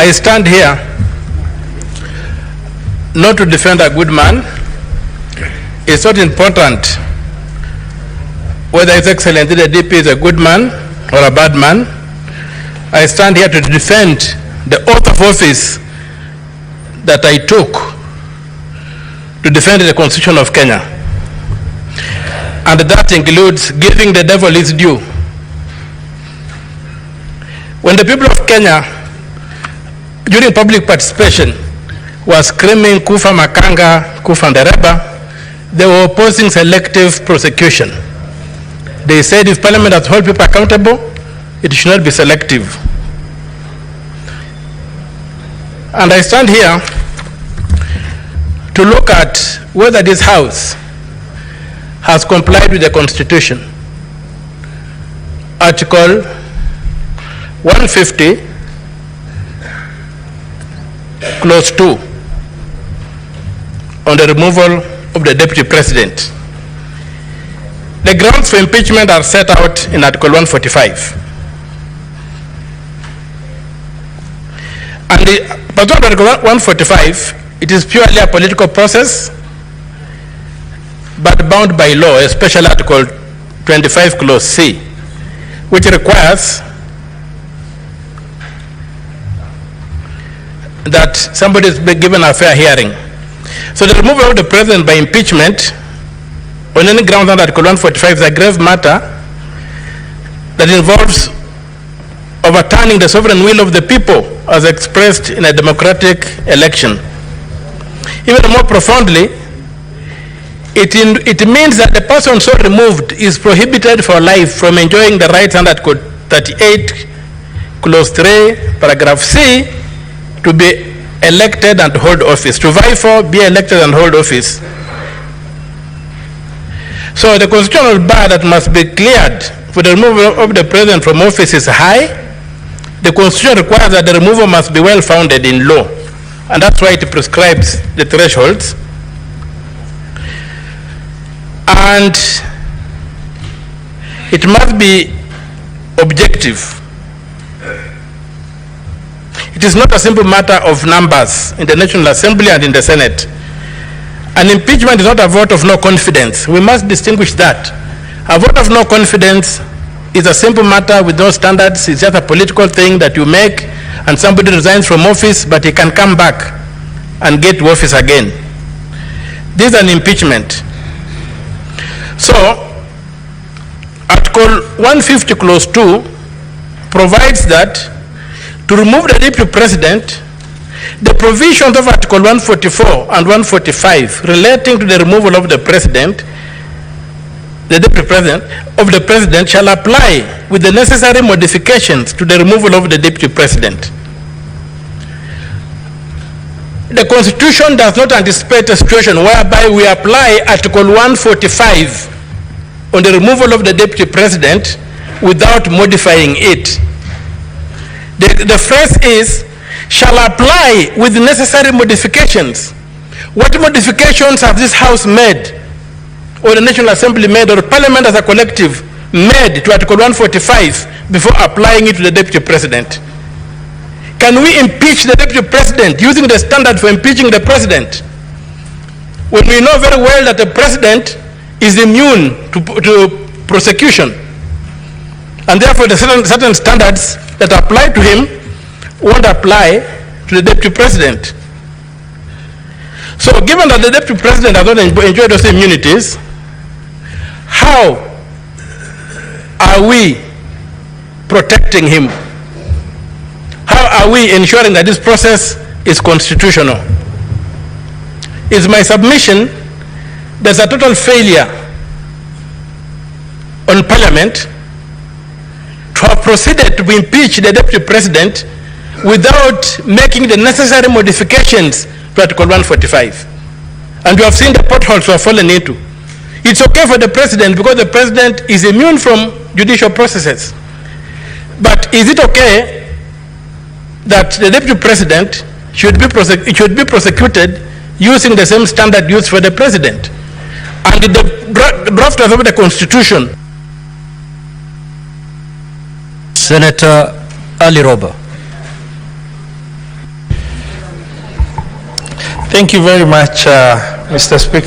I stand here not to defend a good man. It's not important whether His Excellency the DP is a good man or a bad man. I stand here to defend the oath of office that I took to defend the Constitution of Kenya. And that includes giving the devil his due. When the people of Kenya, during public participation, were screaming Kufa Makanga, Kufa Ndereba, they were opposing selective prosecution. They said if Parliament has to hold people accountable, it should not be selective. And I stand here to look at whether this House has complied with the Constitution. Article 150, Clause 2, on the removal of the Deputy President. The grounds for impeachment are set out in Article 145. And pursuant to Article 145, it is purely a political process, but bound by law, especially Article 25, Clause C, which requires that somebody is given a fair hearing. So the removal of the president by impeachment on any ground under Article 145 is a grave matter that involves overturning the sovereign will of the people as expressed in a democratic election. Even more profoundly, it means that the person so removed is prohibited for life from enjoying the rights under Article 38, Clause 3, Paragraph C, to be elected and hold office, to vie for, be elected and hold office. So the constitutional bar that must be cleared for the removal of the president from office is high. The Constitution requires that the removal must be well founded in law, and that's why it prescribes the thresholds. And it must be objective. It is not a simple matter of numbers in the National Assembly and in the Senate. An impeachment is not a vote of no confidence. We must distinguish that. A vote of no confidence is a simple matter with no standards. It's just a political thing that you make, and somebody resigns from office, but he can come back and get to office again. This is an impeachment. So, Article 150, Clause 2 provides that to remove the Deputy President, the provisions of Article 144 and 145 relating to the removal of the President, the Deputy President, of the President shall apply with the necessary modifications to the removal of the Deputy President. The Constitution does not anticipate a situation whereby we apply Article 145 on the removal of the Deputy President without modifying it. The phrase is, shall apply with necessary modifications. What modifications have this House made, or the National Assembly made, or Parliament as a collective made to Article 145 before applying it to the Deputy President? Can we impeach the Deputy President using the standard for impeaching the President, when we know very well that the President is immune to prosecution, and therefore the certain standards that apply to him won't apply to the Deputy President? So given that the Deputy President has not enjoyed those immunities, how are we protecting him? How are we ensuring that this process is constitutional? It's my submission there's a total failure on Parliament to have proceeded to impeach the Deputy President without making the necessary modifications to Article 145. And we have seen the potholes we have fallen into. It's okay for the President because the President is immune from judicial processes. But is it okay that the Deputy President should be prosecuted using the same standard used for the President? And the drafters of the Constitution. Senator Ali Roba. Thank you very much, Mr. Speaker.